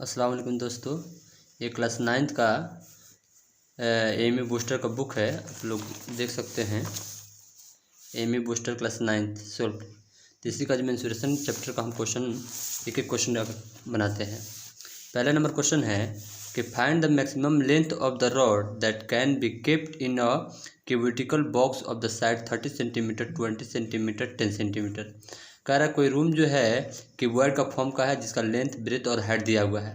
अस्सलाम वालेकुम दोस्तों, ये क्लास 9th का एम ई बूस्टर का बुक है। आप लोग देख सकते हैं। M E booster class 9th solve. तो इसी का जो मेंसुरेशन चैप्टर का हम क्वेश्चन एक एक क्वेश्चन बनाते हैं। पहला नंबर क्वेश्चन है कि find the maximum length of the rod that can be kept in a cubical box of the side 30 centimetre, 20 centimetre, 10 centimetre. कह रहा कोई रूम जो है क्यूबॉइड का फॉर्म का है जिसका लेंथ, ब्रेथ और हाइट दिया हुआ है।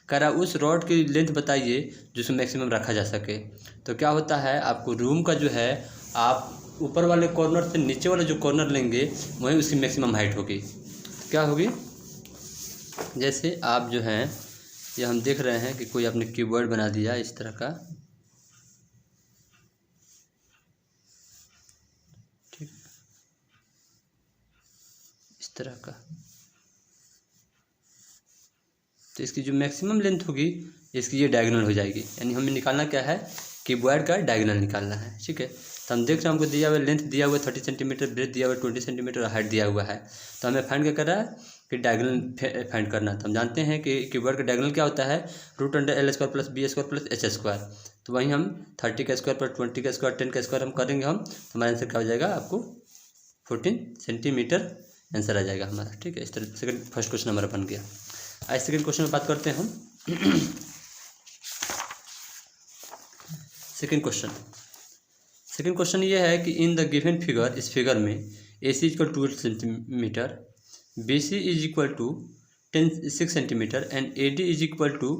कह रहा उस रॉड की लेंथ बताइए जिसमें मैक्सिमम रखा जा सके। तो क्या होता है, आपको रूम का जो है आप ऊपर वाले कॉर्नर से नीचे वाला जो कॉर्नर लेंगे वहीं उसकी मैक्सिमम हाइट होगी। क्या होगी? जैसे आप जो हैं ये हम देख रहे हैं कि कोई आपने क्यूबॉइड बना दिया इस तरह का, ठीक, इस तरह का। तो इसकी जो मैक्सिमम लेंथ होगी इसकी ये डायगोनल हो जाएगी। यानी हमें निकालना क्या है, क्यूबॉइड का डायगोनल निकालना है। ठीक है, तो हम देख रहे हैं हमको दिया हुआ लेंथ दिया हुआ 30 सेंटीमीटर, ब्रेथ दिया हुआ 20 सेंटीमीटर और हाइट दिया हुआ है। तो हमें फाइंड क्या कर रहा है कि डायगोनल फाइंड करना। तो हम जानते हैं कि क्यूबॉइड का डायगोनल क्या होता है, √(L² + B² + H²। तो वहीं हम 30 का स्क्वायर पर 20 का स्क्वायर 10 का स्क्वायर हम करेंगे हम, तो हमारा आंसर क्या हो जाएगा, आपको 14 सेंटीमीटर आंसर आ जाएगा हमारा। ठीक है, इस तरह फर्स्ट क्वेश्चन हमारा बन गया। आज सेकेंड क्वेश्चन में बात करते हैं हम। सेकेंड क्वेश्चन ये है कि इन द गिवन फिगर, इस फिगर में AC = 2 centimetre, BC = 6 centimetre and AD =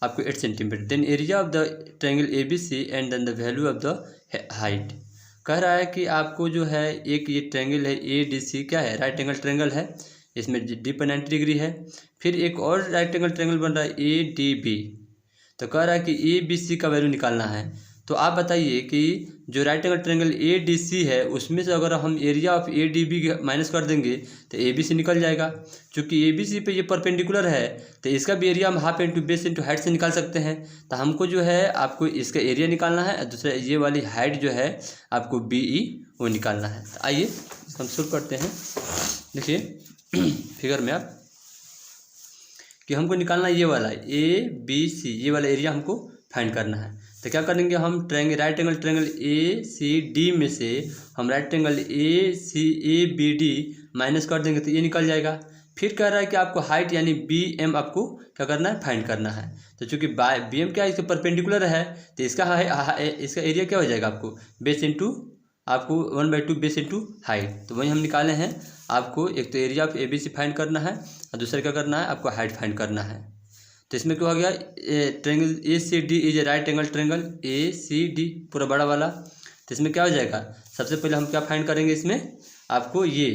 आपको 8 centimetre. Then area of the triangle ABC and then the value of the height. कह रहा है कि आपको जो है एक ये ट्रायंगल है ADC, क्या है, राइट एंगल ट्रायंगल है। इसमें डी पर 90 डिग्री है। फिर एक और राइट एंगल ट्रायंगल बन रहा है ADB। तो कह रहा है कि ABC का वैल्यू निकालना है। तो आप बताइए कि जो राइट एंगल ट्रायंगल ADC है उसमें से अगर हम एरिया ऑफ ADB माइनस कर देंगे तो ABC निकल जाएगा। चूँकि ABC पे ये परपेंडिकुलर है तो इसका भी एरिया हम half into base into height से निकाल सकते हैं। तो हमको जो है आपको इसका एरिया निकालना है और दूसरा ये वाली हाइट जो है आपको BE वो निकालना है। तो आइए हम शुरू करते हैं। देखिए फिगर में आप कि हमको निकालना ये वाला ABC, ये वाला एरिया हमको फाइंड करना है। तो क्या करेंगे हम, राइट एंगल ट्रायंगल ACD में से हम राइट एंगल ABD माइनस कर देंगे तो ये निकल जाएगा। फिर कह रहा है कि आपको हाइट यानी BM आपको क्या करना है, फाइंड करना है। तो चूँकि BM क्या है, इसके परपेंडिकुलर है तो इसका इसका एरिया क्या हो जाएगा, आपको बेस इंटू आपको 1/2 बेस इंटू हाइट। तो वही हम निकाले हैं। आपको एक तो एरिया ऑफ ABC फाइंड करना है और दूसरा क्या करना है, आपको हाइट फाइंड करना है। तो इसमें क्या हो गया, triangle ACD is a right angle triangle ACD पूरा बड़ा वाला। तो इसमें क्या हो जाएगा, सबसे पहले हम क्या फाइंड करेंगे, इसमें आपको ये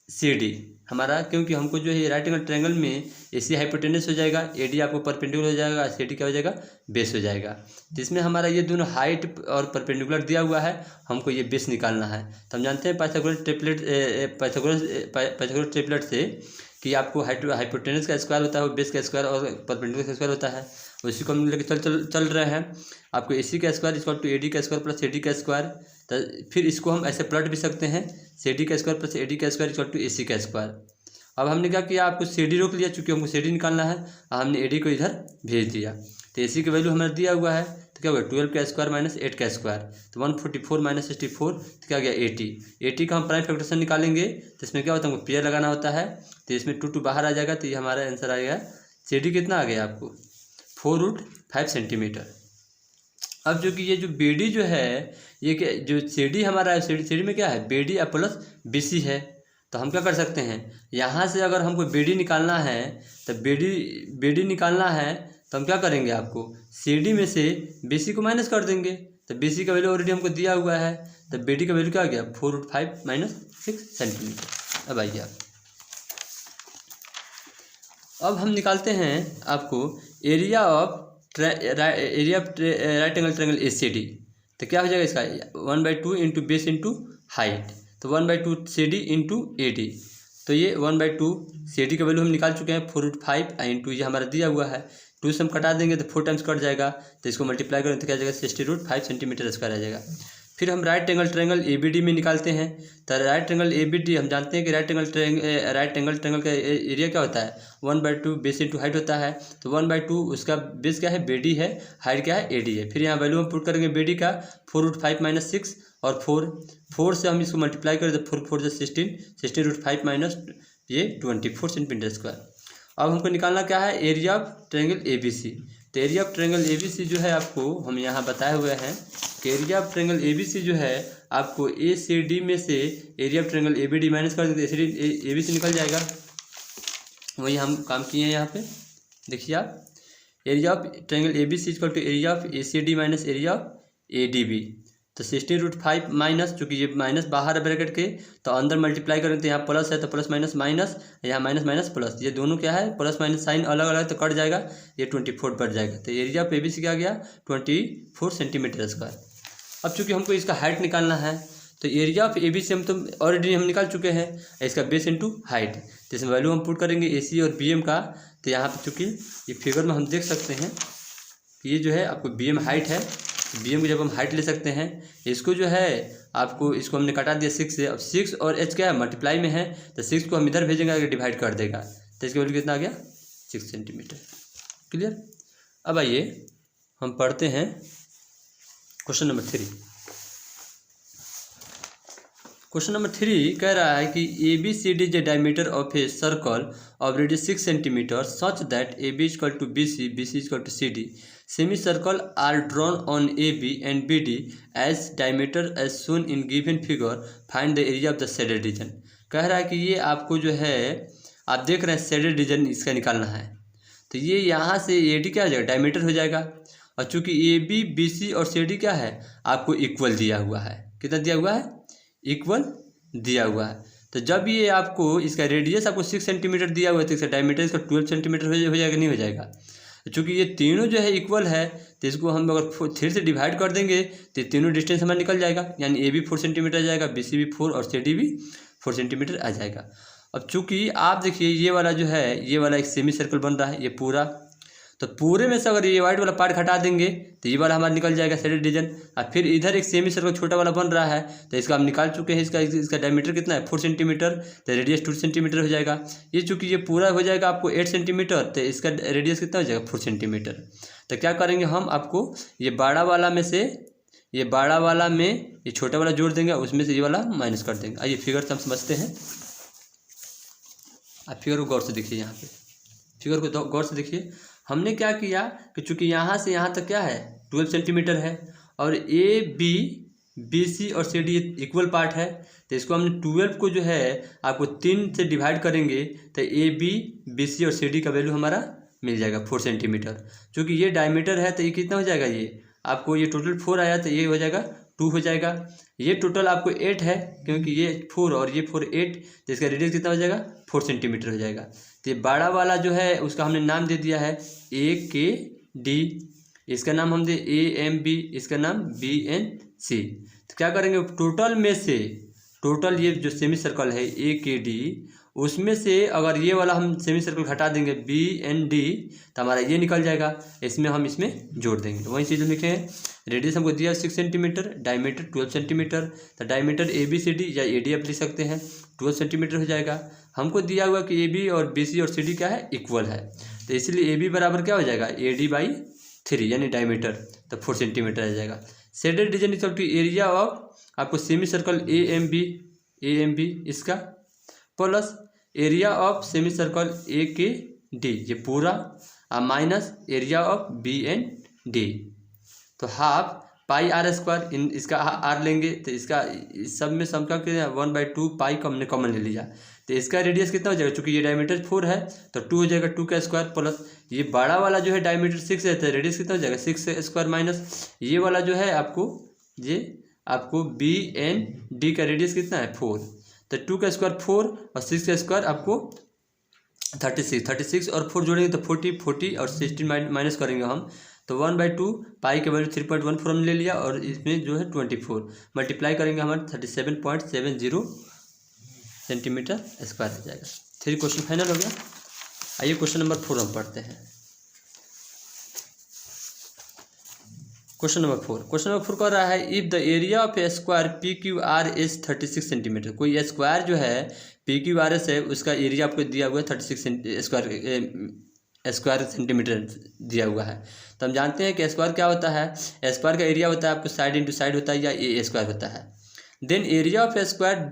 CD हमारा, क्योंकि हमको जो है राइट एंगल ट्रायंगल में AC हाइपोटेनस हो जाएगा, AD आपको परपेंडिकुलर हो जाएगा, CD क्या हो जाएगा, बेस हो जाएगा। तो इसमें हमारा ये दोनों हाइट और परपेंडिकुलर दिया हुआ है, हमको ये बेस निकालना है। तो हम जानते हैं पाइथागोरस ट्रिपलेट से कि आपको हाइपोटेनस का स्क्वायर होता है वो बेस का स्क्वायर और परपेंडिकुलर का स्क्वायर होता है। उसी को हम लेकर चल रहे हैं। आपको AC का स्क्वायर = AD का स्क्वायर + CD का स्क्वायर। तो फिर इसको हम ऐसे पलट भी सकते हैं, CD का स्क्वायर + AD का स्क्वायर = AC का स्क्वायर। अब हमने क्या किया, आपको CD रोक लिया, चूँकि हमको CD निकालना है, हमने AD को इधर भेज दिया। तो AC का वैल्यू हमारा दिया हुआ है, तो क्या होगा, 12 का स्क्वायर - 8 का स्क्वायर। तो 144 - 64 तो क्या गया, 80 का हम प्राइम फैक्टरेशन निकालेंगे। तो इसमें क्या होता है, हमको पेयर लगाना होता है। तो इसमें 2 बाहर आ जाएगा। तो ये हमारा आंसर आ गया। CD कितना आ गया आपको, 4√5 सेंटीमीटर। अब जो कि ये जो BD जो है, ये क्या, जो CD हमारा है, CD में क्या है, BD + BC है। तो हम क्या कर सकते हैं, यहाँ से अगर हमको BD निकालना है तो BD निकालना है तो हम क्या करेंगे, आपको CD में से BC को माइनस कर देंगे। तो BC का वैल्यू ऑलरेडी हमको दिया हुआ है। तो BD का वैल्यू क्या आ गया, 4√5 - 6 सेंटीमीटर। अब आइए आप, अब हम निकालते हैं आपको area of right angle triangle ACD। तो क्या हो जाएगा इसका, 1/2 इंटू बेस इंटू हाइट। तो 1/2 CD इंटू AD। तो ये 1/2 CD का वैल्यू हम निकाल चुके हैं, 4√5 इंटू ये हमारा दिया हुआ है, 2 से हम कटा देंगे तो 4 टाइम्स कट जाएगा। तो इसको मल्टीप्लाई करें तो क्या जाएगा, 60√5 सेंटीमीटर स्क्वायर आ जाएगा। फिर हम राइट एंगल ट्रायंगल ABD में निकालते हैं। तो राइट एंगल ABD हम जानते हैं कि राइट एंगल ट्रायंगल का एरिया क्या होता है, 1/2 बेस इंटू हाइट होता है। तो 1/2 उसका बेस क्या है, BD है, हाइट क्या है, AD है। फिर यहाँ वैल्यू हम पुट करेंगे BD का 4√5 - 6 और 4 से हम इसको मल्टीप्लाई करें तो 4 4 16, 16√5 माइनस ये 24 सेंटीमीटर स्क्वायर। अब हमको निकालना क्या है, एरिया ऑफ ट्रायंगल ABC। तो एरिया ऑफ ट्रायंगल ABC जो है आपको हम यहाँ बताए हुए हैं कि एरिया ऑफ ट्रायंगल ABC जो है आपको ACD में से area of triangle ABD minus कर देंगे, ACD ABC निकल जाएगा। वही हम काम किए हैं यहाँ पे, देखिए आप, area of triangle ABC equal to area of ACD minus area of ADB। तो 16√5 माइनस, चूँकि ये माइनस बाहर है ब्रैकेट के तो अंदर मल्टीप्लाई करें तो यहाँ प्लस है तो प्लस माइनस माइनस, यहाँ माइनस माइनस प्लस, ये दोनों क्या है प्लस माइनस साइन अलग अलग तो कट जाएगा, ये 24 बढ़ जाएगा। तो एरिया ऑफ ABC क्या गया 24 सेंटीमीटर स्क्वायर। अब चूँकि हमको इसका हाइट निकालना है तो एरिया ऑफ ABC हम तो ऑलरेडी हम निकाल चुके हैं, इसका बेस इंटू हाइट। तो इसमें वैल्यू हम पुट करेंगे AC और BM का। तो यहाँ पर चूँकि ये फिगर में हम देख सकते हैं ये जो है आपको BM हाइट है, BM की जब हम हाइट ले सकते हैं, इसको जो है आपको इसको हमने काटा दिया 6 से। अब 6 और H क्या है मल्टीप्लाई में है तो 6 को हम इधर भेजेंगे, आगे डिवाइड कर देगा तो इसकी वैल्यू कितना आ गया 6 सेंटीमीटर। क्लियर। अब आइए हम पढ़ते हैं क्वेश्चन नंबर 3। क्वेश्चन नंबर 3 कह रहा है कि ABCD is the diameter of a circle of radius 6 centimetre such that AB equal to BC, BC equal to CD। Semicircle are drawn on AB and BD as diameter as shown in given figure. Find the area of the shaded region। कह रहा है कि ये आपको जो है आप देख रहे हैं shaded region इसका निकालना है। तो ये यहाँ से AD क्या हो जाएगा डायमीटर हो जाएगा, और चूँकि AB, BC और CD क्या है आपको इक्वल दिया हुआ है। कितना दिया हुआ है, इक्वल दिया हुआ है। तो जब ये आपको इसका रेडियस आपको 6 सेंटीमीटर दिया हुआ है तो इसका डायमीटर इसका 12 सेंटीमीटर हो जाएगा, नहीं हो जाएगा। चूँकि ये तीनों जो है इक्वल है तो इसको हम अगर 3 से डिवाइड कर देंगे तो तीनों डिस्टेंस हमारा निकल जाएगा, यानी AB 4 सेंटीमीटर आ जाएगा, BC भी 4 और CD भी 4 सेंटीमीटर आ जाएगा। अब चूँकि आप देखिए ये वाला जो है ये वाला एक सेमी सर्कल बन रहा है ये पूरा, तो पूरे में से अगर ये वाइट वाला पार्ट हटा देंगे तो ये वाला हमारा निकल जाएगा शेडेड रीजन। और फिर इधर एक सेमी सर्कल छोटा वाला बन रहा है तो इसका हम निकाल चुके हैं, इसका डायमीटर कितना है 4 सेंटीमीटर, तो रेडियस 2 सेंटीमीटर हो जाएगा। ये चूँकि ये पूरा हो जाएगा आपको 8 सेंटीमीटर तो इसका रेडियस कितना हो जाएगा 4 सेंटीमीटर। तो क्या करेंगे हम आपको ये बड़ा वाला में से ये बड़ा वाला में ये छोटा वाला जोड़ देंगे, उसमें से ये वाला माइनस कर देंगे। आइए फिगर से हम समझते हैं। आप फिगर को गौर से देखिए, यहाँ पे फिगर को गौर से देखिए। हमने क्या किया कि चूँकि यहाँ से यहाँ तक क्या है 12 सेंटीमीटर है और AB, BC और CD इक्वल पार्ट है, तो इसको हमने 12 को जो है आपको 3 से डिवाइड करेंगे तो AB, BC और CD का वैल्यू हमारा मिल जाएगा 4 सेंटीमीटर। चूँकि ये डायमीटर है तो ये कितना हो जाएगा, ये आपको ये टोटल 4 आया तो ये हो जाएगा 2 हो जाएगा। ये टोटल आपको 8 है क्योंकि ये 4 और ये 4 8, तो इसका रेडियस कितना हो जाएगा 4 सेंटीमीटर हो जाएगा। तो ये बड़ा वाला जो है उसका हमने नाम दे दिया है AKD, इसका नाम हम दे AMB, इसका नाम BNC। तो क्या करेंगे टोटल में से टोटल ये जो सेमी सर्कल है AKD उसमें से अगर ये वाला हम सेमी सर्कल हटा देंगे BND तो हमारा ये निकल जाएगा, इसमें हम इसमें जोड़ देंगे। वही चीज़ लिखे हैं, रेडियस हमको दिया 6 सेंटीमीटर, डायमीटर 12 सेंटीमीटर, तो डायमीटर ABCD या AD आप लिख सकते हैं 12 सेंटीमीटर हो जाएगा। हमको दिया हुआ कि AB और BC और CD क्या है इक्वल है, तो इसलिए AB बराबर क्या हो जाएगा AD/3 यानी डायमीटर, तो 4 सेंटीमीटर आ जाएगा। Shaded region equal to area of आपको सेमी सर्कल AMB इसका plus area of semi circle AKD ये पूरा माइनस एरिया ऑफ BND, तो हाफ पाई आर स्क्वायर, इन इसका आर लेंगे तो इसका सब में सम का 1/2 पाई को हमने कॉमन ले लिया, तो इसका रेडियस कितना हो जाएगा, चूँकि ये डायमीटर 4 है तो 2 हो जाएगा 2 का स्क्वायर, प्लस ये बड़ा वाला जो है डायमीटर 6 है तो रेडियस कितना हो जाएगा 6 स्क्वायर, माइनस ये वाला जो है आपको BND का रेडियस कितना है 4, तो 2 का स्क्वायर 4 और 6 का स्क्वायर आपको 36 और 4 जोड़ेंगे तो 40 और 16 माइनस करेंगे हम तो 1/2 पाई के वैल्यू 3.14 हमने ले लिया और इसमें जो है 24 मल्टीप्लाई करेंगे हमारे 37.70 सेंटीमीटर स्क्वायर हो जाएगा। 3 क्वेश्चन फाइनल हो गया। आइए क्वेश्चन नंबर 4 हम पढ़ते हैं। क्वेश्चन नंबर 4 कह रहा है if the area of a square P Q are is 36 centimetre. कोई स्क्वायर जो है पी क्यू आर एस है, उसका एरिया आपको दिया हुआ है 36 स्क्वायर सेंटीमीटर दिया हुआ है। तो हम जानते हैं कि स्क्वायर क्या होता है, स्क्वायर का एरिया होता है आपको साइड इंटू साइड होता है या ए स्क्वायर होता है। Then area of a square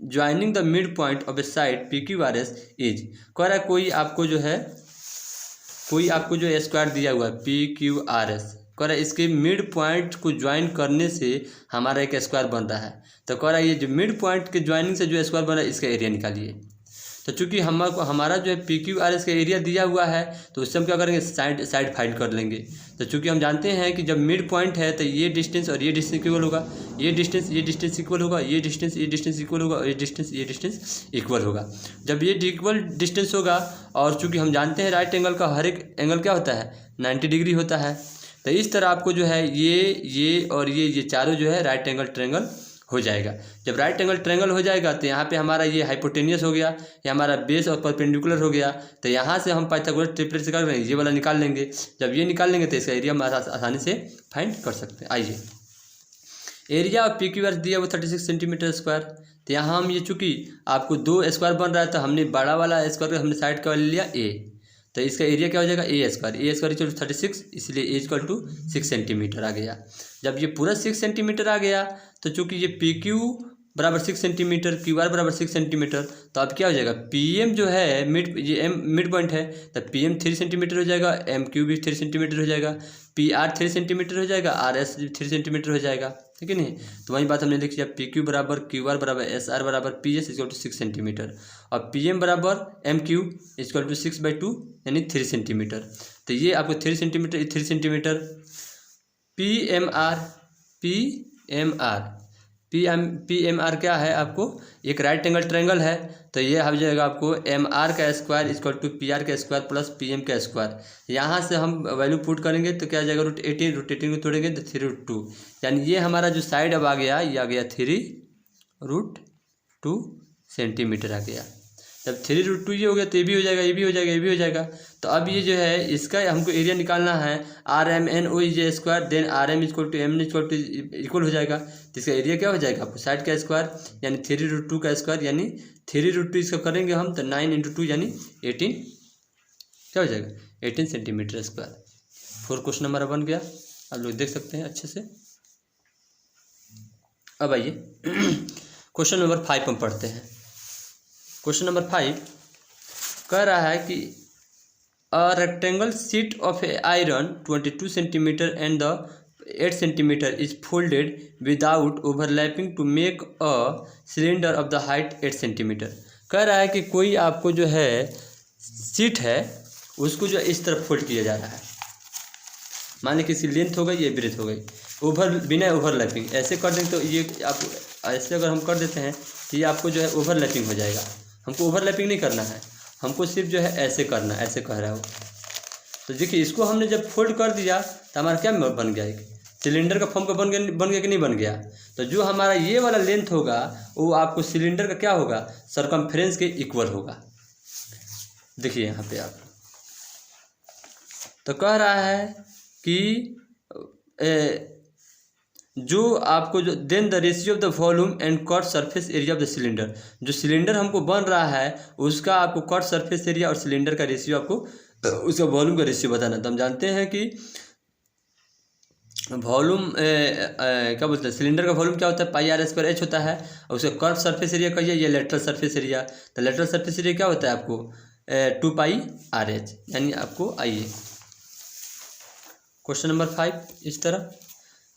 joining the mid point of a side P Q R S is. कह रहा है कोई आपको जो स्क्वायर दिया हुआ है पी क्यू आर एस, कह रहा है इसके मिड पॉइंट को ज्वाइन करने से हमारा एक स्क्वायर बन रहा है। तो कह रहा है ये जो मिड पॉइंट के ज्वाइनिंग से जो स्क्वायर बन रहा है इसका एरिया निकालिए। तो चूंकि हमारा जो है पी क्यू आर एस का एरिया दिया हुआ है तो उससे हम क्या करेंगे, साइड फाइंड कर लेंगे। तो चूंकि हम जानते हैं कि जब मिड पॉइंट है तो ये डिस्टेंस और ये डिस्टेंस इक्वल होगा, ये डिस्टेंस इक्वल होगा, ये डिस्टेंस इक्वल होगा, और ये डिस्टेंस इक्वल होगा। जब ये इक्वल डिस्टेंस होगा और चूंकि हम जानते हैं राइट एंगल का हर एक एंगल क्या होता है 90 डिग्री होता है। तो इस तरह आपको जो है ये और ये चारों जो है राइट एंगल ट्रायंगल हो जाएगा। जब राइट एंगल ट्रायंगल हो जाएगा तो यहाँ पे हमारा ये हाइपोटेनियस हो गया, ये हमारा बेस और परपेंडिकुलर हो गया। तो यहाँ से हम पाइथागोरस ट्रिपलेट से कर ये वाला निकाल लेंगे। जब ये निकाल लेंगे तो इसका एरिया हम आसानी से फाइंड कर सकते हैं। आइए, area of P Q are दिया वो 36 सेंटीमीटर स्क्वायर। तो यहाँ हम ये चूँकि आपको 2 स्क्वायर बन रहा है तो हमने बड़ा वाला स्क्वायर हमने साइड का लिया ए, तो इसका एरिया क्या हो जाएगा ए स्क्वायर इक्वल टू 36, इसलिए ए इक्वल टू 6 सेंटीमीटर आ गया। जब ये पूरा 6 सेंटीमीटर आ गया तो चूंकि ये पी क्यू बराबर 6 सेंटीमीटर, क्यू आर बराबर 6 सेंटीमीटर, तो अब क्या हो जाएगा पी एम जो है मिड पॉइंट है तो पी एम 3 सेंटीमीटर हो जाएगा, एम क्यू भी 3 सेंटीमीटर हो जाएगा, पी आर 3 सेंटीमीटर हो जाएगा, आर एस 3 सेंटीमीटर हो जाएगा, ठीक है नहीं। तो वही बात हमने लिख लिया पी क्यू बराबर क्यू आर बराबर एस आर बराबर P S equal to 6 centimetre और पी एम बराबर एम क्यू इक्वल टू 6/2 यानी 3 सेंटीमीटर। तो ये आपको 3 सेंटीमीटर पी एम आर क्या है, आपको एक राइट एंगल ट्रायंगल है। तो ये हो जाएगा आपको एम आर का square equal to P R का स्क्वायर प्लस पी एम का स्क्वायर। यहाँ से हम वैल्यू पुट करेंगे तो क्या आ जाएगा √18 को तोड़ेंगे तो 3√2, यानी ये हमारा जो साइड अब आ गया ये आ गया 3√2 सेंटीमीटर आ गया। जब 3√2 ये हो गया तो ये भी हो जाएगा, ये भी हो जाएगा, ये भी हो जाएगा। तो अब ये जो है इसका हमको एरिया निकालना है RMNO is square, then RM equal to M equal हो जाएगा। तो इसका एरिया क्या हो जाएगा आपको साइड का स्क्वायर यानी 3√2 का स्क्वायर, यानी 3√2 इसका करेंगे हम तो 9 × 2 यानी 18 क्या हो जाएगा 18 सेंटीमीटर स्क्वायर। 4 क्वेश्चन हमारा बन गया, आप लोग देख सकते हैं अच्छे से। अब आइए क्वेश्चन नंबर 5 हम पढ़ते हैं। क्वेश्चन नंबर 5 कह रहा है कि a rectangle sheet of a iron 22 centimetre and the 8 centimetre is folded without overlapping to make a cylinder of the height 8 centimetre. कह रहा है कि कोई आपको जो है शीट है उसको जो इस तरफ फोल्ड किया जा रहा है। मान लीजिए किसी लेंथ हो गई, ये ब्रेथ हो गई, बिना ओवरलैपिंग ऐसे कर दें तो ये आप ऐसे अगर हम कर देते हैं तो ये आपको जो है ओवरलैपिंग हो जाएगा। हमको ओवरलैपिंग नहीं करना है, हमको सिर्फ जो है ऐसे करना है, ऐसे कह रहा है वो। तो देखिए इसको हमने जब फोल्ड कर दिया तो हमारा क्या बन गया, एक सिलेंडर का फॉर्म का बन गया कि नहीं बन गया। तो जो हमारा ये वाला लेंथ होगा वो आपको सिलेंडर का क्या होगा सरकमफ्रेंस के इक्वल होगा। देखिए यहाँ पे आप तो कह रहा है कि जो आपको जो then the ratio of the volume and cut surface area of the cylinder, जो सिलेंडर हमको बन रहा है उसका आपको कट सरफेस एरिया और सिलेंडर का रेशियो आपको उसका वॉल्यूम का रेशियो बताना। तो हम जानते हैं कि वॉल्यूम क्या बोलते हैं सिलेंडर का वॉल्यूम क्या होता है πr² h होता है और उसका कर्व सरफेस एरिया कहिए ये लेटरल सरफेस एरिया। तो लेटरल सरफेस एरिया क्या होता है आपको 2πrh, यानी आपको आइए क्वेश्चन नंबर 5 इस तरह।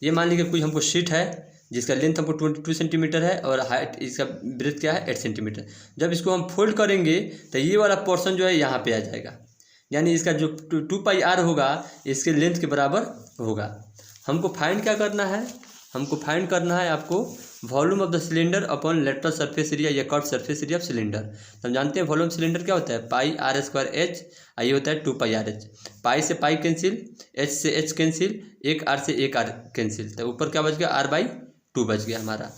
ये मान लीजिए कोई हमको शीट है जिसका लेंथ हमको 22 सेंटीमीटर है और हाइट इसका ब्रेथ क्या है 8 सेंटीमीटर। जब इसको हम फोल्ड करेंगे तो ये वाला पोर्शन जो है यहाँ पे आ जाएगा, यानी इसका जो 2πr होगा इसके लेंथ के बराबर होगा। हमको फाइंड क्या करना है, हमको फाइंड करना है आपको volume of the cylinder upon lateral surface area या curved surface area of cylinder. तो हम जानते हैं वॉल्यूम सिलेंडर क्या होता है πr²h, ये होता है 2πrh। पाई से पाई कैंसिल, h से h कैंसिल, एक r से एक r कैंसिल, तो ऊपर क्या बच गया r/2 बच गया हमारा।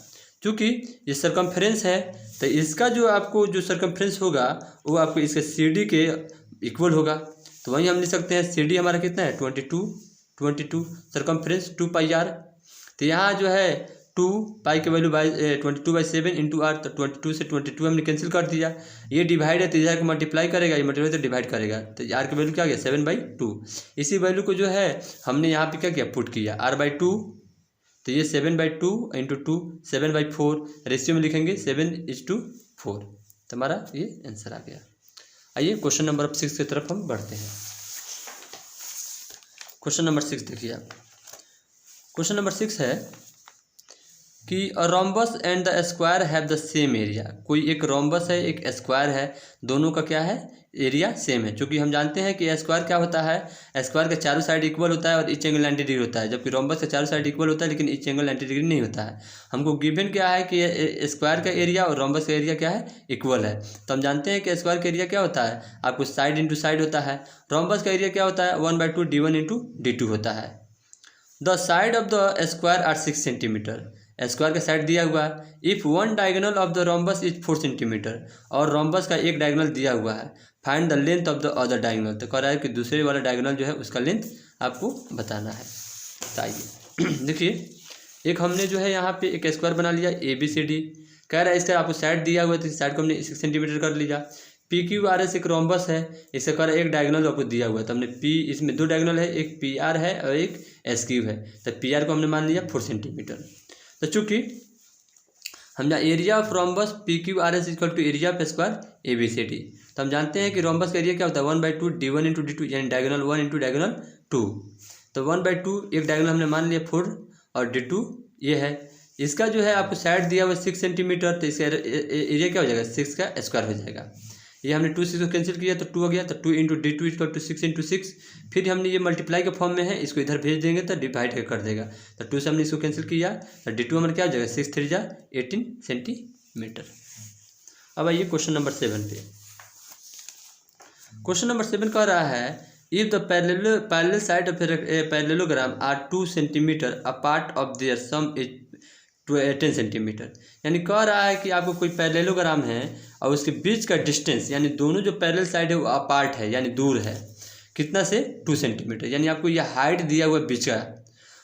चूँकि ये सरकमफ्रेंस है तो इसका जो आपको जो सरकमफ्रेंस होगा वो आपको इसके CD के इक्वल होगा। तो वहीं हम लिख सकते हैं CD हमारा कितना है 22 22, सर्कमफ्रेंस 2 पाई आर। तो यहाँ जो है 2 पाई की वैल्यू 22/7 इंटू आर, तो 22 से 22 हमने कैंसिल कर दिया। ये डिवाइड है तो इधर को मल्टीप्लाई करेगा, ये मल्टीप्लाई तो डिवाइड करेगा, तो आर की वैल्यू क्या गया 7/2। इसी वैल्यू को जो है हमने यहाँ पे क्या किया, पुट किया r/2, तो ये 7/2 इंटू 2 7/4, रेशियो में लिखेंगे 7:4, तो हमारा ये आंसर आ गया। आइए क्वेश्चन नंबर 6 की तरफ हम बढ़ते हैं। क्वेश्चन नंबर 6 देखिए आप। क्वेश्चन नंबर 6 है कि a rhombus and the square have the same area. कोई एक रोम्बस है, एक स्क्वायर है, दोनों का क्या है, एरिया सेम है। क्योंकि हम जानते हैं कि स्क्वायर क्या होता है, स्क्वायर का चारों साइड इक्वल होता है और ईच एंगल 90 डिग्री होता है, जबकि रोम्बस का चारों साइड इक्वल होता है लेकिन ईच एंगल 90 डिग्री नहीं होता है। हमको गिवन क्या है कि स्क्वायर का एरिया और रोम्बस का एरिया क्या है, इक्वल है। तो हम जानते हैं कि स्क्वायर का एरिया क्या होता है, आपको साइड इंटू साइड होता है। रोम्बस का एरिया क्या होता है, 1/2 d1 इंटू d2 होता है। The side of the square are 6 centimetre. Square का साइड दिया हुआ है। If one diagonal of the rhombus is 4 centimetre, और रोम्बस का एक डायगोनल दिया हुआ है, find the length of the other diagonal. तो कह रहा है कि दूसरे वाला डायगोनल जो है उसका लेंथ आपको बताना है। तो आइए देखिए, एक हमने जो है यहाँ पे एक स्क्वायर बना लिया ABCD। कह रहा है इसका आपको साइड दिया हुआ है, तो साइड को हमने 6 सेंटीमीटर कर लिया। PQRS एक रोम्बस है, इसका कह रहा है एक डायगोनल आपको दिया हुआ है, तो हमने P, इसमें 2 डायगोनल है, एक PR है और एक SQ है, तो PR को हमने मान लिया 4 सेंटीमीटर। तो चूँकि हम जहाँ area of rhombus PQRS equal to area of square ABCD, तो हम जानते हैं कि रोम्बस का एरिया क्या होता है 1/2 d1 इंटू d2, यानी डायगोनल 1 इंटू डायगोनल 2। तो 1/2 एक डायगोनल हमने मान लिया 4 और d2 ये है। इसका जो है आपको साइड दिया हुआ 6 सेंटीमीटर, तो इसका एरिया क्या हो जाएगा 6 का स्क्वायर हो जाएगा। ये हमने 2 6 को कैंसिल किया तो 2 हो गया, तो 2 into d2 equal to 6 into 6। फिर हमने ये मल्टीप्लाई के फॉर्म में है, इसको इधर भेज देंगे तो डिवाइड कर देगा, तो 2 से हमने इसको कैंसिल किया, तो d2 हमारा क्या हो जाएगा 6 3 जा 18 सेंटीमीटर। अब आइए क्वेश्चन नंबर 7 पे। क्वेश्चन नंबर 7 कह रहा है if the parallel side of parallelogram are 2 centimetre apart of their sum is 10 centimetre. यानी कह रहा है कि आपको कोई पैरेललोग्राम है और उसके बीच का डिस्टेंस, यानी दोनों जो पैरेलल साइड है वो अपार्ट है, यानी दूर है, कितना से 2 सेंटीमीटर, यानी आपको ये हाइट दिया हुआ है बीच का,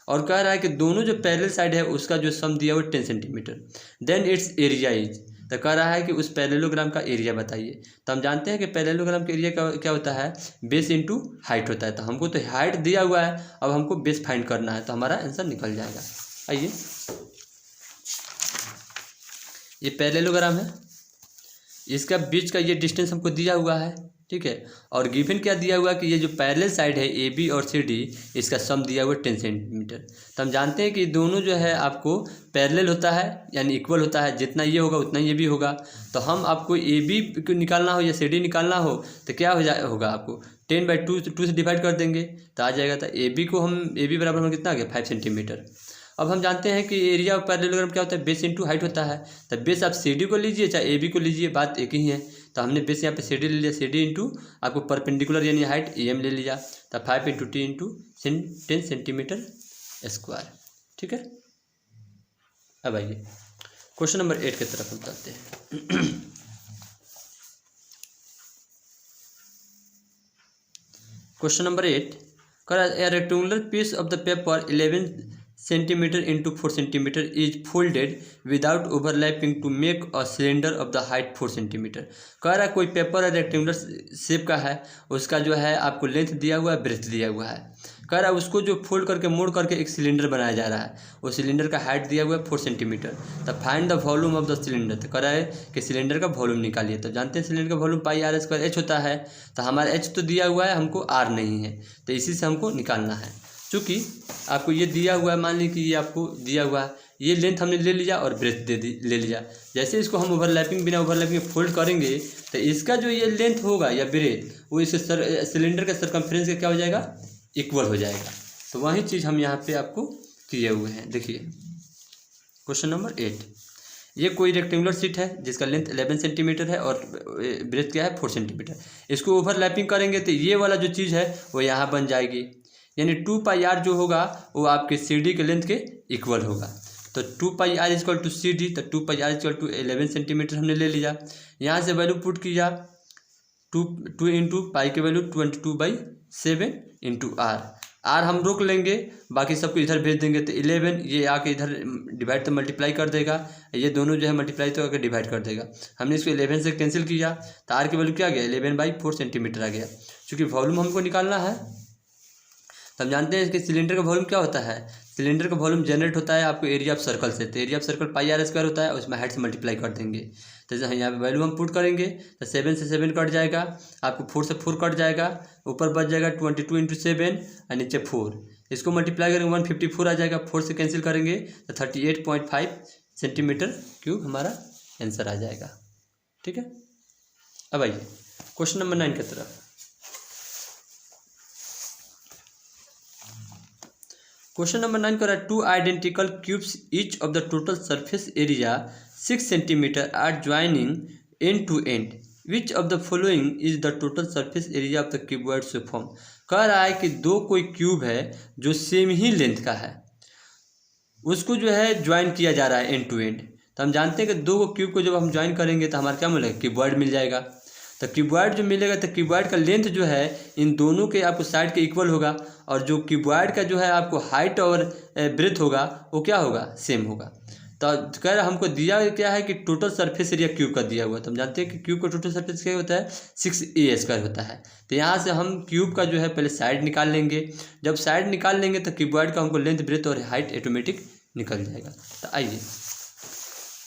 और कह रहा है कि दोनों जो पैरेलल साइड है उसका जो सम दिया हुआ है 10 centimetre. Then its area is, तो कह रहा है कि उस पैरेललोग्राम का एरिया बताइए। तो हम जानते हैं कि पैरेललोग्राम का एरिया क्या होता है, बेस इंटू हाइट होता है। तो हमको तो हाइट दिया हुआ है, अब हमको बेस फाइंड करना है, तो हमारा आंसर निकल जाएगा। आइए, ये पैरेललोग्राम है, इसका बीच का ये डिस्टेंस हमको दिया हुआ है, ठीक है, और गिवन क्या दिया हुआ है कि ये जो पैरेलल साइड है AB और CD, इसका सम दिया हुआ है 10 सेंटीमीटर। तो हम जानते हैं कि दोनों जो है आपको पैरेलल होता है, यानी इक्वल होता है, जितना ये होगा उतना ये भी होगा। तो हम आपको AB को निकालना हो या CD निकालना हो तो क्या होगा आपको 10/2 से डिवाइड कर देंगे तो आ जाएगा। तो AB को हम AB बराबर हम कितना आ गया 5 सेंटीमीटर। अब हम जानते हैं कि एरिया ऑफ पैरेललोग्राम क्या होता है, बेस इंटू हाइट होता है। तो बेस आप CD को लीजिए चाहे AB को लीजिए, बात एक ही है। तो हमने बेस यहाँ पे CD ले लिया, CD इंटू आपको परपेंडिकुलर यानी हाइट AM ले लिया, तो 5 into T into 10 centimetre square, ठीक है। अब आइए क्वेश्चन नंबर 8 की तरफ हम चलते हैं। Question number 8, a rectangular piece of the paper 11 centimetre into 4 centimetre is folded without overlapping to make a cylinder of the height 4 centimetre. कह रहा है कोई पेपर रेक्टेंगुलर शेप का है, उसका जो है आपको लेंथ दिया हुआ है, ब्रेथ दिया हुआ है। कह रहा है उसको जो फोल्ड करके मोड़ करके एक सिलेंडर बनाया जा रहा है, उस सिलेंडर का हाइट दिया हुआ है 4 सेंटीमीटर। तो find the volume of the cylinder. तो कह रहा है कि सिलेंडर का वॉल्यूम निकालिए। तो जानते हैं सिलेंडर का वॉल्यूम πr² होता है, तो हमारा h तो दिया हुआ है, हमको r नहीं है, तो इसी से हमको निकालना है। चूँकि आपको ये दिया हुआ है, मान ली कि ये आपको दिया हुआ है, ये लेंथ हमने ले लिया और ब्रेथ ले लिया। जैसे इसको हम ओवरलैपिंग बिना ओवरलैपिंग फोल्ड करेंगे तो इसका जो ये लेंथ होगा या ब्रेथ वो इस सिलेंडर का सर्कमफ्रेंस का क्या हो जाएगा, इक्वल हो जाएगा। तो वही चीज़ हम यहाँ पे आपको किए हुए हैं। देखिए क्वेश्चन नंबर 8, ये कोई रेक्टेंगुलर शीट है जिसका लेंथ 11 सेंटीमीटर है और ब्रेथ क्या है 4 सेंटीमीटर। इसको ओवरलैपिंग करेंगे तो ये वाला जो चीज़ है वो यहाँ बन जाएगी, यानी 2πr जो होगा वो आपके CD के लेंथ के इक्वल होगा। तो 2πr इक्वल टू CD, तो 2πr इक्वल टू 11 सेंटीमीटर हमने ले लिया। यहाँ से वैल्यू पुट किया, 2 इंटू पाई की वैल्यू 22/7 इंटू r, आर हम रोक लेंगे, बाकी सबको इधर भेज देंगे तो 11 ये आके इधर डिवाइड तो मल्टीप्लाई कर देगा, ये दोनों जो है मल्टीप्लाई तो आके डिवाइड कर देगा। हमने इसको 11 से कैंसिल किया तो आर की वैल्यू क्या आ गया 11/4 सेंटीमीटर आ गया। चूँकि वॉल्यूम हमको निकालना है तो हम जानते हैं कि सिलेंडर का वॉल्यूम क्या होता है, सिलेंडर का वॉल्यूम जनरेट होता है आपको एरिया ऑफ सर्कल से, तो एरिया ऑफ सर्कल πr² होता है, उसमें हाइट से मल्टीप्लाई कर देंगे। तो जैसे यहाँ पे वैल्यू हम पुट करेंगे तो 7 से 7 कट जाएगा, आपको 4 से 4 कट जाएगा, ऊपर बच जाएगा 22 × 7 और नीचे 4, इसको मल्टीप्लाई करेंगे 154 आ जाएगा, 4 से कैंसिल करेंगे तो 38.5 सेंटीमीटर क्यूब हमारा आंसर आ जाएगा। ठीक है, अब आइए क्वेश्चन नंबर 9 की तरफ। क्वेश्चन नंबर 9 कर रहा है 2 identical cubes each of the total surface area 6 centimetre are joining end to end, which of the following is the total surface area of the cuboid so form. कह रहा है कि दो कोई क्यूब है जो सेम ही लेंथ का है, उसको जो है ज्वाइन किया जा रहा है एंड टू एंड। तो हम जानते हैं कि दो क्यूब को जब हम ज्वाइन करेंगे तो हमारा क्या मिलेगा क्यूबॉइड मिल जाएगा। तो क्यूबॉइड जो मिलेगा तो क्यूबॉइड का लेंथ जो है इन दोनों के आपको साइड के इक्वल होगा, और जो क्यूबॉइड का जो है आपको हाइट और ब्रेथ होगा वो क्या होगा सेम होगा। तो कह रहा हमको दिया क्या है कि टोटल सरफेस एरिया क्यूब का दिया हुआ है। तो हम जानते हैं कि क्यूब का टोटल सरफेस क्या होता है 6a² होता है। तो यहाँ से हम क्यूब का जो है पहले साइड निकाल लेंगे, जब साइड निकाल लेंगे तो क्यूबॉइड का हमको लेंथ ब्रेथ और हाइट ऑटोमेटिक निकल जाएगा। तो आइए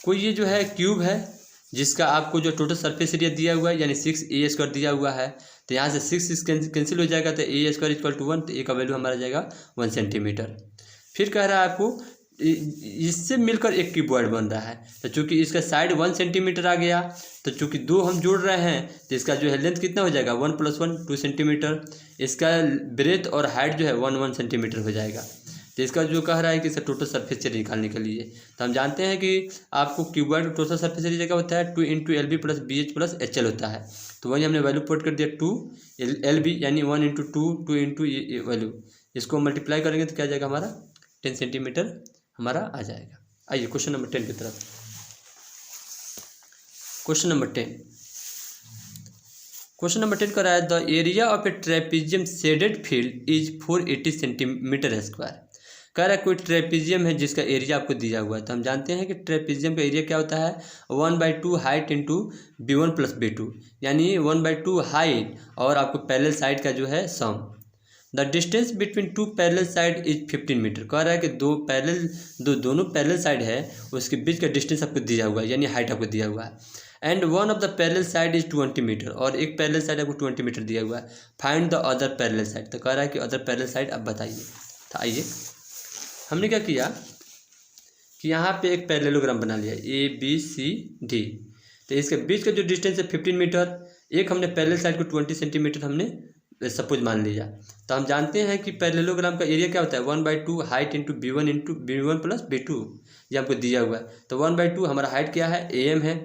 कोई ये जो है क्यूब है जिसका आपको जो टोटल सरफेस एरिया दिया हुआ है यानी 6a² दिया हुआ है, तो यहाँ से 6 कैंसिल हो जाएगा तो a² = 1, तो a का वैल्यू हमारा जाएगा 1 सेंटीमीटर। फिर कह रहा है आपको इससे मिलकर एक क्यूबॉइड बन रहा है, तो चूंकि इसका साइड 1 सेंटीमीटर आ गया, तो चूंकि दो हम जोड़ रहे हैं तो इसका जो है लेंथ कितना हो जाएगा 1 + 1 2 सेंटीमीटर, इसका ब्रेथ और हाइट जो है 1 सेंटीमीटर हो जाएगा। तो इसका जो कह रहा है कि इसका टोटल सरफेस एरिया निकालने के लिए, तो हम जानते हैं कि आपको क्यूबॉइड का टोटल सरफेस एरिया क्या होता है 2 × LB + BH + HL होता है। तो वही हमने वैल्यू पुट कर दिया 2 LB यानी 1 × 2 2 × ये वैल्यू, इसको मल्टीप्लाई करेंगे तो क्या आ जाएगा हमारा 10 सेंटीमीटर हमारा आ जाएगा। आइए क्वेश्चन नंबर 10 की तरफ। क्वेश्चन नंबर 10 का है the area of A trapezium shaded field is 480 सेंटीमीटर²। कह रहा है कोई ट्रेपीजियम है जिसका एरिया आपको दिया हुआ है। तो हम जानते हैं कि ट्रेपीजियम का एरिया क्या होता है 1/2 हाइट × B1 + B2, यानी 1/2 हाइट और आपको पैरेलल साइड का जो है sum. The distance between 2 parallel side is 15 metre. कह रहा है कि दोनों पैरेलल साइड है उसके बीच का डिस्टेंस आपको दिया हुआ है यानी हाइट आपको दिया हुआ है। And one of the parallel side is 20 metre, और एक पैरेलल साइड आपको 20 मीटर दिया हुआ है। Find the other parallel side. तो कह रहा है कि अदर पैरेलल साइड आप बताइए। तो आइए हमने क्या किया कि यहाँ पे एक पैरेललोग्राम बना लिया ABCD। तो इसके बीच का जो डिस्टेंस है 15 मीटर, एक हमने पैरेलल साइड को 20 सेंटीमीटर हमने सपोज मान लिया। तो हम जानते हैं कि पैरेललोग्राम का एरिया क्या होता है 1/2 हाइट × B1 + B2, ये हमको दिया हुआ है। तो 1/2 हमारा हाइट क्या है AM है,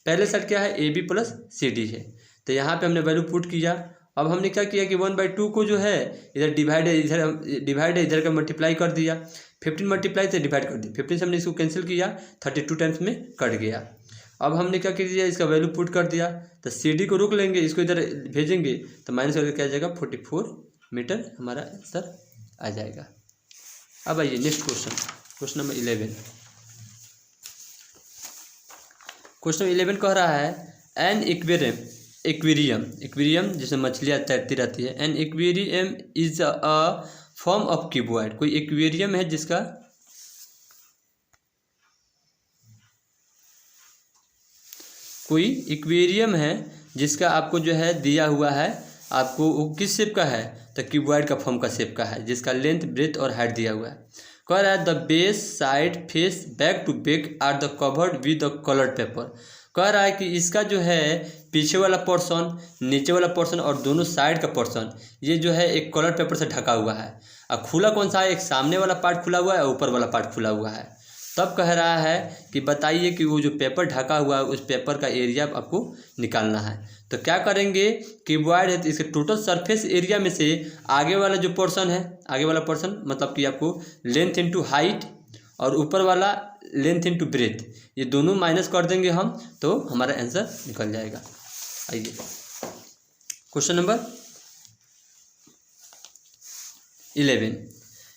पैरेलल साइड क्या है AB + CD है। तो यहाँ पे हमने वैल्यू पुट किया। अब हमने क्या किया कि 1/2 को जो है इधर डिवाइड है इधर का मल्टीप्लाई कर दिया, 15 मल्टीप्लाई से डिवाइड कर दिया, 15 से हमने इसको कैंसिल किया 32 टाइम्स में कट गया। अब हमने क्या कर दिया इसका वैल्यू पुट कर दिया, तो CD को रोक लेंगे, इसको इधर भेजेंगे तो माइनस करके क्या आ जाएगा 44 मीटर हमारा आंसर आ जाएगा। अब आइए नेक्स्ट क्वेश्चन नंबर 11। क्वेश्चन 11 कह रहा है एन एक्वेरियम जिसमें मछलियाँ तैरती रहती है, an aquarium is a form of cuboid. कोई एक्वेरियम है जिसका आपको जो है दिया हुआ है, आपको वो किस शेप का है तो क्यूबॉइड का फॉर्म का शेप का है, जिसका लेंथ ब्रेथ और हाइट दिया हुआ है। कह रहा है the base side face back to back are the covered with the coloured paper. कह रहा है कि इसका जो है पीछे वाला पोर्शन, नीचे वाला पोर्शन और दोनों साइड का पोर्शन ये जो है एक कलर पेपर से ढका हुआ है। अब खुला कौन सा है, एक सामने वाला पार्ट खुला हुआ है और ऊपर वाला पार्ट खुला हुआ है। तब कह रहा है कि बताइए कि वो जो पेपर ढका हुआ है उस पेपर का एरिया आपको निकालना है। तो क्या करेंगे, क्यूबॉइड है तो इसके टोटल सरफेस एरिया में से आगे वाला जो पोर्शन है, आगे वाला पोर्शन मतलब कि आपको लेंथ इंटू हाइट और ऊपर वाला लेंथ इंटू ब्रेथ, ये दोनों माइनस कर देंगे हम तो हमारा आंसर निकल जाएगा। आइए क्वेश्चन नंबर 11।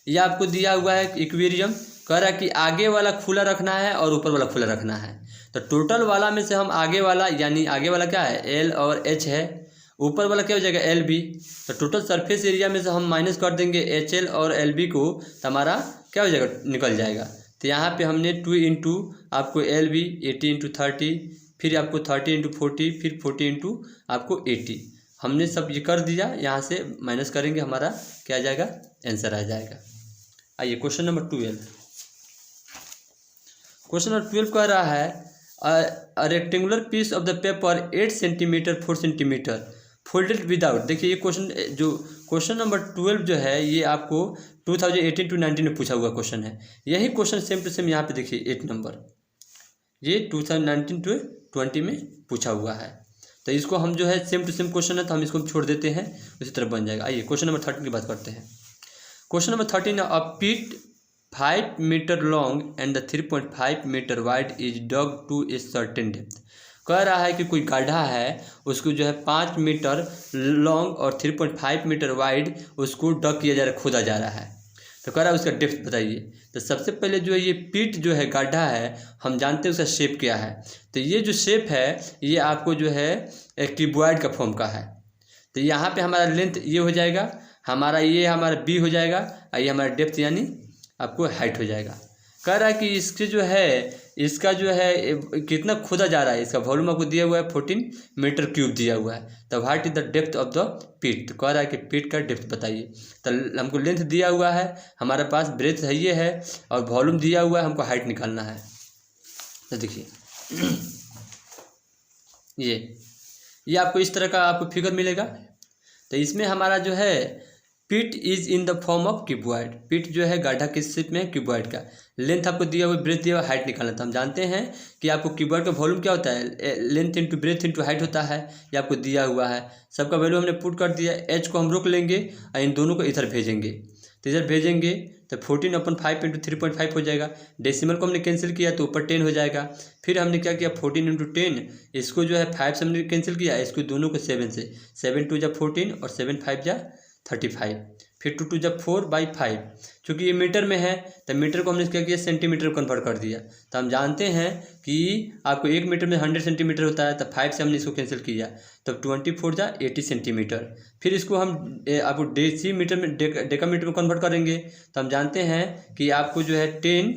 ये आपको दिया हुआ है इक्वेरियम, कह रहा है कि आगे वाला खुला रखना है और ऊपर वाला खुला रखना है। तो टोटल वाला में से हम आगे वाला, यानी आगे वाला क्या है एल और एच है, ऊपर वाला क्या हो जाएगा एल बी। तो टोटल सरफेस एरिया में से हम माइनस कर देंगे एच एल और एल बी को, तो हमारा क्या हो जाएगा निकल जाएगा। तो यहाँ पे हमने 2 इंटू आपको एल बी 80 इंटू 30, फिर आपको 30 इंटू 40, फिर 40 इंटू आपको 80, हमने सब ये कर दिया। यहाँ से माइनस करेंगे, हमारा क्या आ जाएगा आंसर आ जाएगा। आइए क्वेश्चन नंबर 12। क्वेश्चन नंबर 12 कह रहा है a rectangular piece of the paper 8 centimetre 4 centimetre folded without. देखिए ये क्वेश्चन नंबर 12 जो है ये आपको 2018 टू 19 में पूछा हुआ क्वेश्चन है। यही क्वेश्चन सेम टू सेम यहाँ पे देखिए 8 नंबर, ये 2019 टू 20 में पूछा हुआ है। तो इसको हम जो है सेम टू सेम क्वेश्चन है तो हम इसको छोड़ देते हैं, उसी तरह बन जाएगा। आइए क्वेश्चन नंबर 13 की बात करते हैं। Question number 13 a pit 5 metre long and the 3.5 metre wide is dug to a certain depth. कह रहा है कि कोई गड्ढा है, उसको जो है 5 मीटर लॉन्ग और 3.5 मीटर वाइड उसको डग किया जा रहा है, खोदा जा रहा है। तो कह रहा है उसका डेप्थ बताइए। तो सबसे पहले जो है ये पिट जो है गड्ढा है, हम जानते हैं उसका शेप क्या है। तो ये जो शेप है ये आपको जो है एक क्यूबॉइड का फॉर्म का है। तो यहाँ पे हमारा लेंथ ये हो जाएगा, हमारा बी हो जाएगा, और ये हमारा डेप्थ यानी आपको हाइट हो जाएगा। कह रहा है कि इसके जो है इसका जो है कितना खोदा जा रहा है, इसका वॉल्यूम आपको दिया हुआ है 14 मीटर क्यूब दिया हुआ है। तो what is the depth of the pit. तो कह रहा है कि पिट का डेप्थ बताइए। तो हमको लेंथ दिया हुआ है, हमारे पास ब्रेथ है ये है, और वॉल्यूम दिया हुआ है, हमको हाइट निकालना है। तो देखिए ये आपको इस तरह का आपको फिगर मिलेगा। तो इसमें हमारा जो है pit is in the form of cuboid. Pit जो है गड्ढा किस शेप में है क्यूबॉइड का। लेंथ आपको दिया हुआ, ब्रेथ दिया हुआ, हाइट निकालना था। हम जानते हैं कि आपको क्यूबॉइड का वॉल्यूम क्या होता है, length into breadth into height होता है। ये आपको दिया हुआ है, सबका वैल्यू हमने पुट कर दिया। एच को हम रोक लेंगे और इन दोनों को इधर भेजेंगे। तो इधर भेजेंगे तो 14/5 इंटू 3.5 हो जाएगा। डेसिमल को हमने कैंसिल किया तो ऊपर 10 हो जाएगा। फिर हमने क्या किया 14 इंटू 10, इसको जो है 5 से हमने कैंसिल किया, इसको दोनों को 7 से, 7 2 जा 14 और 7 5 जा 35, फिर 2 2 जब 4/5। चूँकि ये मीटर में है तो मीटर को हमने क्या किया सेंटीमीटर में कन्वर्ट कर दिया। तो हम जानते हैं कि आपको 1 मीटर में 100 सेंटीमीटर होता है। तो 5 से हमने इसको कैंसिल किया, तब 24 जा 80 सेंटीमीटर। फिर इसको हम आपको डेसीमीटर में डेकामीटर में कन्वर्ट करेंगे। तो हम जानते हैं कि आपको जो है 10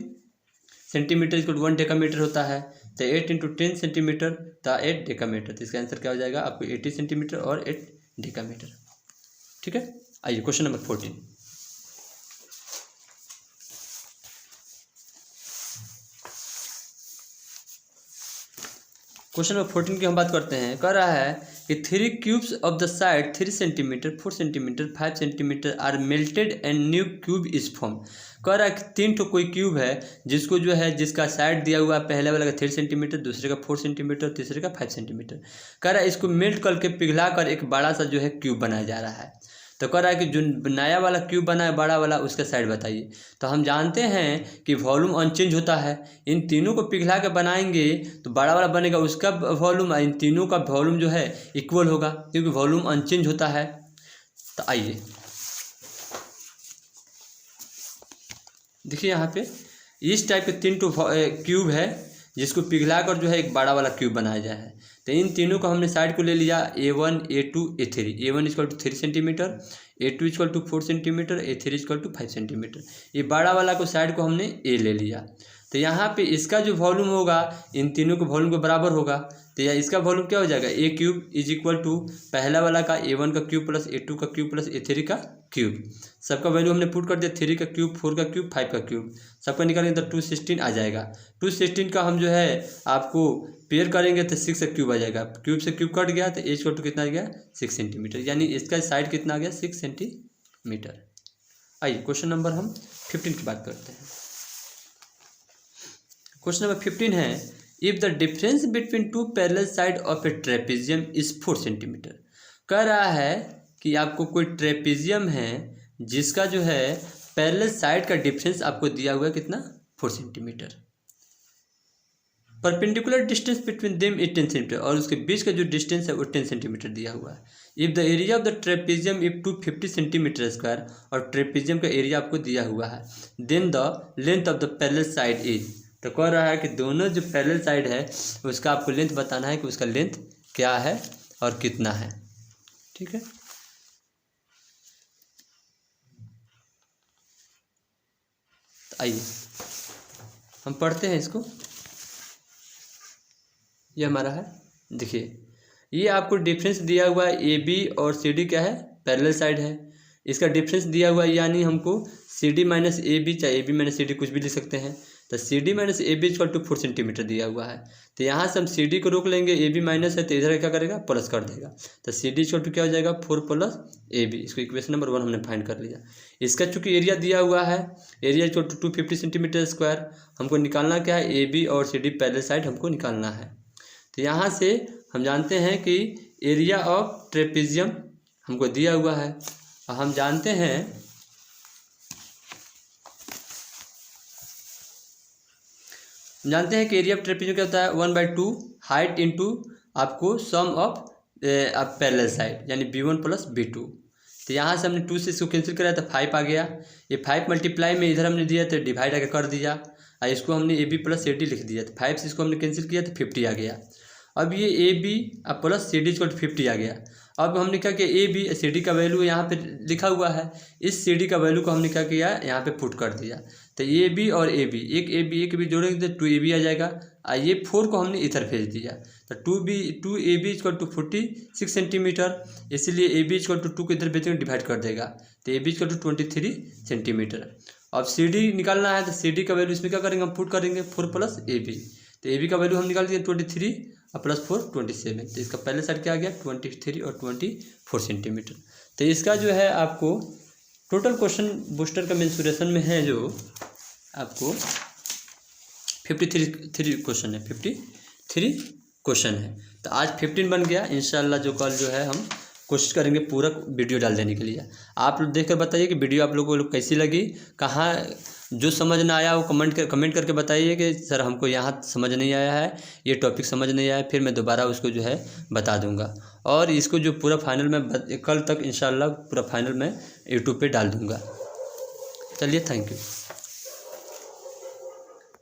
सेंटीमीटर इसको 1 डेकामीटर होता है। तो 8 इंटू 10 सेंटीमीटर तो 8 डेकामीटर। तो इसका आंसर क्या हो जाएगा आपको 80 सेंटीमीटर और 8 डेकामीटर। ठीक है। आइए क्वेश्चन नंबर 14। क्वेश्चन नंबर 14 की हम बात करते हैं। कह रहा है कि 3 cubes of the side 3 centimetre 4 centimetre 5 centimetre are melted and new cube is form. कह रहा है कि 3 ठो कोई क्यूब है जिसको जो है जिसका साइड दिया हुआ है, पहले वाला का 3 सेंटीमीटर, दूसरे का 4 सेंटीमीटर, तीसरे का 5 सेंटीमीटर। कह रहा है इसको मेल्ट करके पिघला कर एक बड़ा सा जो है क्यूब बनाया जा रहा है। तो कह रहा है कि जो नया वाला क्यूब बना है बड़ा वाला, उसका साइड बताइए। तो हम जानते हैं कि वॉल्यूम अनचेंज होता है। इन तीनों को पिघला के बनाएंगे तो बड़ा वाला बनेगा, उसका वॉल्यूम इन तीनों का वॉल्यूम जो है इक्वल होगा, क्योंकि वॉल्यूम अनचेंज होता है। तो आइए देखिए यहाँ पे इस टाइप के 3 टू क्यूब है जिसको पिघला कर जो है एक बड़ा वाला क्यूब बनाया जाए है। तो इन तीनों को हमने साइड को ले लिया A1 A2 A3। A1 equal to 3 centimetre, A2 equal to 4 centimetre, A3 equal to 5 centimetre. ये बड़ा वाला को साइड को हमने A ले लिया। तो यहाँ पे इसका जो वॉल्यूम होगा इन तीनों के वॉल्यूम के बराबर होगा। तो यह इसका वॉल्यूम क्या हो जाएगा A cube is equal to पहला वाला का A1 का क्यूब प्लस A2 का क्यूब प्लस A3 का क्यूब। सबका वैल्यू हमने पुट कर दिया, 3 का क्यूब 4 का क्यूब 5 का क्यूब। सबका निकालेंगे तो 216 आ जाएगा। 216 का हम जो है आपको पेयर करेंगे तो 6 का क्यूब आ जाएगा। क्यूब से क्यूब कट गया तो एच इक्वल टू कितना आ गया 6 सेंटीमीटर, यानी इसका साइड कितना आ गया 6 सेंटीमीटर। आइए क्वेश्चन नंबर हम 15 की बात करते हैं। क्वेश्चन नंबर 15 है if the difference between 2 parallel side of A trapezium is 4 centimetre. कह रहा है कि आपको कोई ट्रेपेजियम है जिसका जो है पैरेलल साइड का डिफरेंस आपको दिया हुआ है कितना 4 centimetre. Perpendicular distance between them is 10 centimetre, और उसके बीच का जो डिस्टेंस है वो 10 सेंटीमीटर दिया हुआ है। If the area of the trapezium if 250 centimetre square, और ट्रेपेजियम का एरिया आपको दिया हुआ है, then the length of the parallel side is, तो कह रहा है कि दोनों जो पैरेलल साइड है उसका आपको लेंथ बताना है कि उसका लेंथ क्या है और कितना है। ठीक है, तो आइए हम पढ़ते हैं इसको। ये हमारा है, देखिए ये आपको डिफरेंस दिया हुआ है, ए बी और सी डी क्या है, पैरेलल साइड है। इसका डिफरेंस दिया हुआ है, यानी हमको C D minus A B, चाहे A B minus C D कुछ भी लिख सकते हैं। तो C D minus A B equal to 4 centimetre दिया हुआ है। तो यहाँ से हम सी डी को रोक लेंगे, ए बी माइनस है तो इधर क्या करेगा, प्लस कर देगा। तो सी डी इक्वल टू क्या हो जाएगा, 4 प्लस ए बी। इसको इक्वेशन नंबर 1 हमने फाइंड कर लिया। इसका चूंकि एरिया दिया हुआ है, area equal to 250 centimetre square, हमको निकालना क्या है, ए बी और सी डी पैरेलल साइड हमको निकालना है। तो यहाँ से हम जानते हैं कि एरिया ऑफ ट्रेपेजियम हमको दिया हुआ है, और हम जानते हैं कि एरिया ऑफ ट्रेपेजियम क्या होता है, 1/2 हाइट इंटू आपको सम ऑफ पैरेलल साइड, यानी b1 प्लस b2। तो यहाँ से हमने 2 से इसको कैंसिल कराया तो 5 आ गया। ये 5 मल्टीप्लाई में इधर हमने दिया तो डिवाइड आगे कर दिया, और इसको हमने A B plus C D लिख दिया। तो 5 से इसको हमने कैंसिल किया तो 50 आ गया। अब ये ए बी अब plus C D equal to 50 आ गया। अब हमने क्या किया, ए बी सी डी का वैल्यू यहाँ पे लिखा हुआ है, इस सी डी का वैल्यू को हमने क्या किया, यहाँ पे पुट कर दिया। तो ए बी और ए बी, एक ए बी जोड़ेंगे तो 2 ए बी आ जाएगा, और ये 4 को हमने इधर भेज दिया। तो 2 A B equal to 46 centimetre, इसीलिए ए बी इक्वल टू 2 को इधर भेजेंगे, डिवाइड कर देगा। तो A B equal to 23 centimetre. अब सी डी निकालना है, तो सी डी का वैल्यू इसमें क्या करेंगे, हम पुट करेंगे 4 प्लस ए बी। तो ए बी का वैल्यू हम निकाल दिए 23 और प्लस 4 27। तो इसका पहले साइड क्या आ गया, 23 और 24 सेंटीमीटर। तो इसका जो है आपको टोटल क्वेश्चन बूस्टर का मेंसुरेशन में है, जो आपको 53 क्वेश्चन है, 53 क्वेश्चन है। तो आज 15 बन गया। इंशाल्लाह जो कल जो है हम कोशिश करेंगे पूरा वीडियो डाल देने के लिए। आप लोग देख कर बताइए कि वीडियो आप लोगों को कैसी लगी, कहाँ जो समझ ना आया वो कमेंट करके बताइए कि सर हमको यहाँ समझ नहीं आया है, ये टॉपिक समझ नहीं आया, फिर मैं दोबारा उसको जो है बता दूंगा। और इसको जो पूरा फाइनल में कल तक इंशाल्लाह पूरा फाइनल मैं यूट्यूब पे डाल दूंगा। चलिए, थैंक यू।